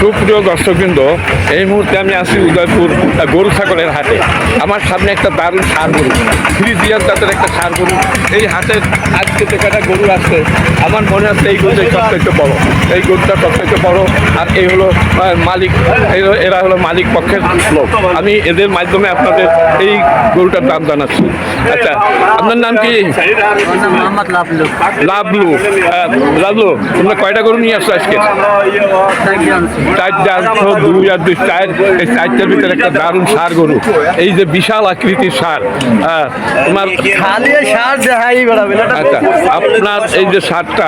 সুপ্রিয় দর্শকবৃন্দ, এই মুহূর্তে আমি আছি উদয়পুর গরু ছাগলের হাটে। আমার সামনে একটা দারুণ ষাঁড় গরু, ফ্রিজিয়ান জাতের একটা ষাঁড় গরু। এই হাটে আজকে যে কটা গরু আছে, আমার মনে আছে এই গরুটাই সবথেকে বড়, এই গরুটা সবথেকে বড়। আর এই হলো মালিক, এরা হলো মালিক পক্ষের লোক। আমি এদের মাধ্যমে আপনাদের এই গরুটার দাম জানাচ্ছি। আচ্ছা, আপনার নাম কি? লাভলু। লাভলু, তোমরা কয়টা গরু নিয়ে আসছো আজকে? চারটা, 2 আর 2, 4। এই 4টার ভিতরে একটা দারুণ ষাঁড় গরু, এই যে বিশাল আকৃতির ষাঁড়। তোমার আচ্ছা, আপনার এই যে ষাঁড়টা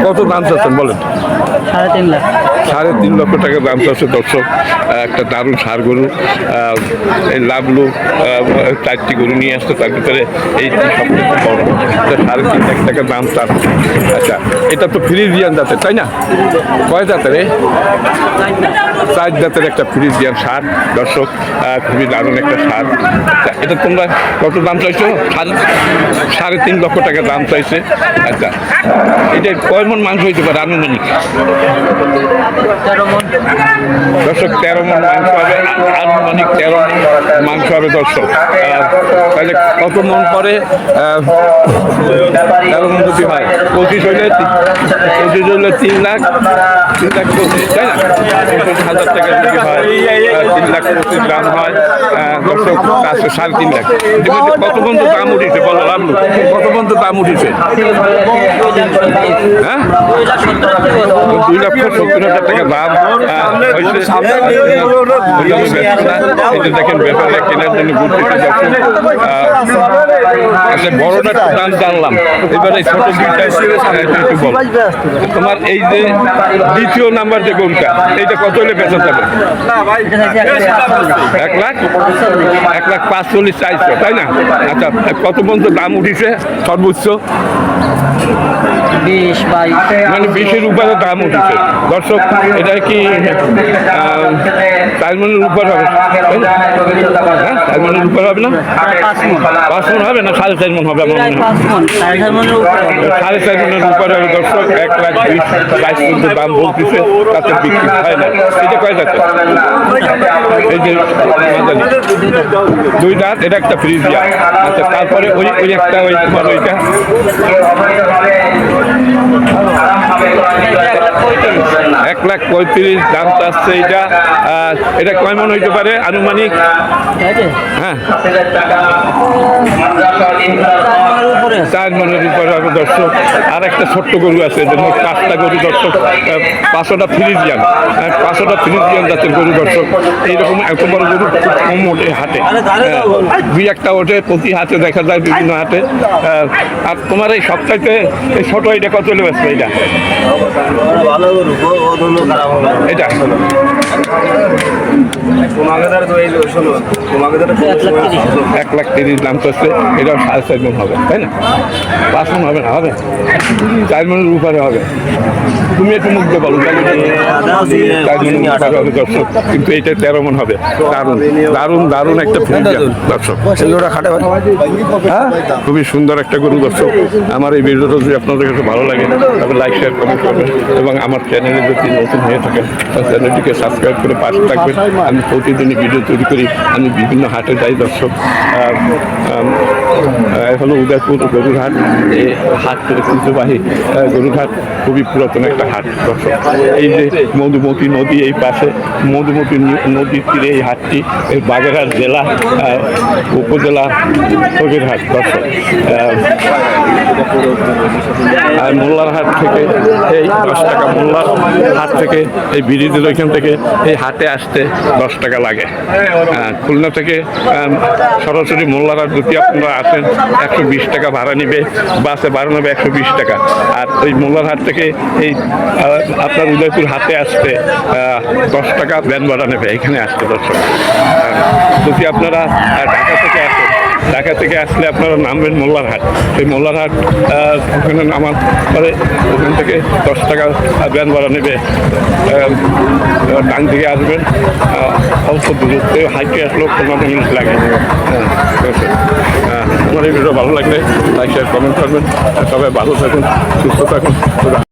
কত দাম চাচ্ছেন বলেন? 3.5 লাখ। 3.5 লক্ষ টাকা দাম চাচ্ছে দর্শক। একটা দারুণ ষাঁড় গরু, এই লাভলু 4টি গরু নিয়ে আসছে, তার ভিতরে এই সবথেকে বড়, 3.5 লাখ টাকা দাম চাচ্ছে। আচ্ছা, এটা তো ফ্রিজিয়ান জাতের, তাই না? কয় জাতের? 4 জাতের একটা ফ্রিজিয়ান ষাঁড় দর্শক, খুবই দারুণ একটা ষাঁড়। এটা তোমরা কত দাম চাইছো? 3.5 লক্ষ টাকা দাম চাইছে। আচ্ছা, এটা কয় মন মাংস হইতে পারে আনুমানিক? 13 মণ। দর্শক 13 মন মাংস হবে, আনুমানিক 13 মন মাংস হবে দর্শক। তাহলে কত মন পরে? 13 মন যদি হয়, 25 হইলে 3 লাখ, 3,25,000, তাই না? 25,000 টাকা যদি হয়, 3,25,000 দাম হয় দর্শক, 3.5 লাখ। কত পর্যন্ত দাম উঠেছে বলো লাভলু? কত পর্যন্ত দাম উঠেছে? হ্যাঁ, 2,70,000 টাকা দাম হয়েছে। দেখেন ব্যাপারে কেনার জন্য ঘুরতেছে। আচ্ছা, বড়টা দাম জানলাম, এবারে ছোট দুইটা একটু বল। তোমার এই যে দ্বিতীয় নাম্বার যে গরুটা, এইটা কত হলে বেচা যাবে? 1,45,000 চাইছো, তাই না? আচ্ছা, কত পর্যন্ত দাম উঠেছে সর্বোচ্চ? 20-22, মানে 20-এর উপরে দাম উঠেছে দর্শক। এটা কি 4 মনের উপর হবে? হ্যাঁ, 4 মনের উপর হবে না? 5 মন হবে না? 4.5 মন হবে আমার মনে হয়। 5 মণ, 4.5 মনের উপরে হবে দর্শক। 1,20,000 পর্যন্ত দাম বলতেছে, তাতে বিক্রি হয় না। এটা কয় যাচ্ছে? এই যে 2 দাঁত, এটা একটা ফ্রিজিয়ান। আচ্ছা, তারপরে ওই একটা, ওই তোমার ওইটা 1,35,000 দাম চাচ্ছে এইটা। এটা কয় মন হইতে পারে আনুমানিক? হ্যাঁ, 4 মনের উপরে হবে দর্শক। আর একটা ছোট্ট গরু আছে, যে মোট 5টা গরু দর্শক, 5টা ফ্রিজিয়ান, 5টা ফ্রিজিয়ান জাতের গরু দর্শক। এইরকম এত বড় গরু খুব কম ওঠে হাটে, 2-1টা ওঠে প্রতি হাটে, দেখা যায় বিভিন্ন হাটে। আর তোমার এই সবচাইতে এই ছোট এটা কত চলে আসবে? এটা এটা 1,30,000 দাম করছে। এটাও 4.5 মন হবে, তাই না? 5 মন হবে না? হবে 4 মনের উপরে হবে। তুমি একটু মুখ দিয়ে বলো, 4 মনের উপরে হবে দর্শক, কিন্তু এইটা 13 মন হবে। দারুণ দারুণ দারুণ একটা ফ্রিজিয়ান দর্শক। খুবই সুন্দর একটা গরু দর্শক। আমার এই ভিডিওটা যদি আপনাদের কাছে ভালো লাগে, তবে লাইক, শেয়ার, কমেন্ট করবেন এবং আমার চ্যানেলে যদি নতুন হয়ে থাকেন, চ্যানেলটিকে সাবস্ক্রাইব করে পাশে থাকবেন। আমি প্রতিদিনই ভিডিও তৈরি করি, আমি বিভিন্ন হাটে যাই দর্শক। হলো উদয়পুর গরুর হাট। এই হাট ঐতিহ্যবাহী গরুর হাট, খুবই পুরাতন একটা হাট দর্শক। এই যে মধুমতি নদী, এই পাশে মধুমতি নদীর তীরে এই হাটটি, এই বাগেরহাট জেলা উপজেলা গরুর হাট দর্শক। আর মোল্লার হাট থেকে এই 10 টাকা, মোল্লার হাট থেকে এই ব্রিজের ওইখান থেকে এই হাটে আসতে 10 টাকা লাগে। খুলনা থেকে সরাসরি মোল্লার হাট যদি আপনারা আসেন, 120 টাকা ভাড়া নিবে, বাসে ভাড়া নেবে 120 টাকা। আর ওই মোল্লার হাট থেকে এই আপনার উদয়পুর হাটে আসতে 10 টাকা ভ্যান ভাড়া নেবে এখানে আসতে দর্শক। যদি আপনারা ঢাকা থেকে আসলে আপনারা নামবেন মোল্লার হাট। সেই মোল্লার হাট ওখানে নামার পরে ওখান থেকে 10 টাকা ভ্যান ভাড়া নেবে। ডান দিকে আসবেন, অল্প দূরত্বে হাইটে আসলেও 15 মিনিট লাগে। আমার এই ভিডিও ভালো লাগলে লাইক শেয়ার কমেন্ট করবেন। সবাই ভালো থাকুন, সুস্থ থাকুন।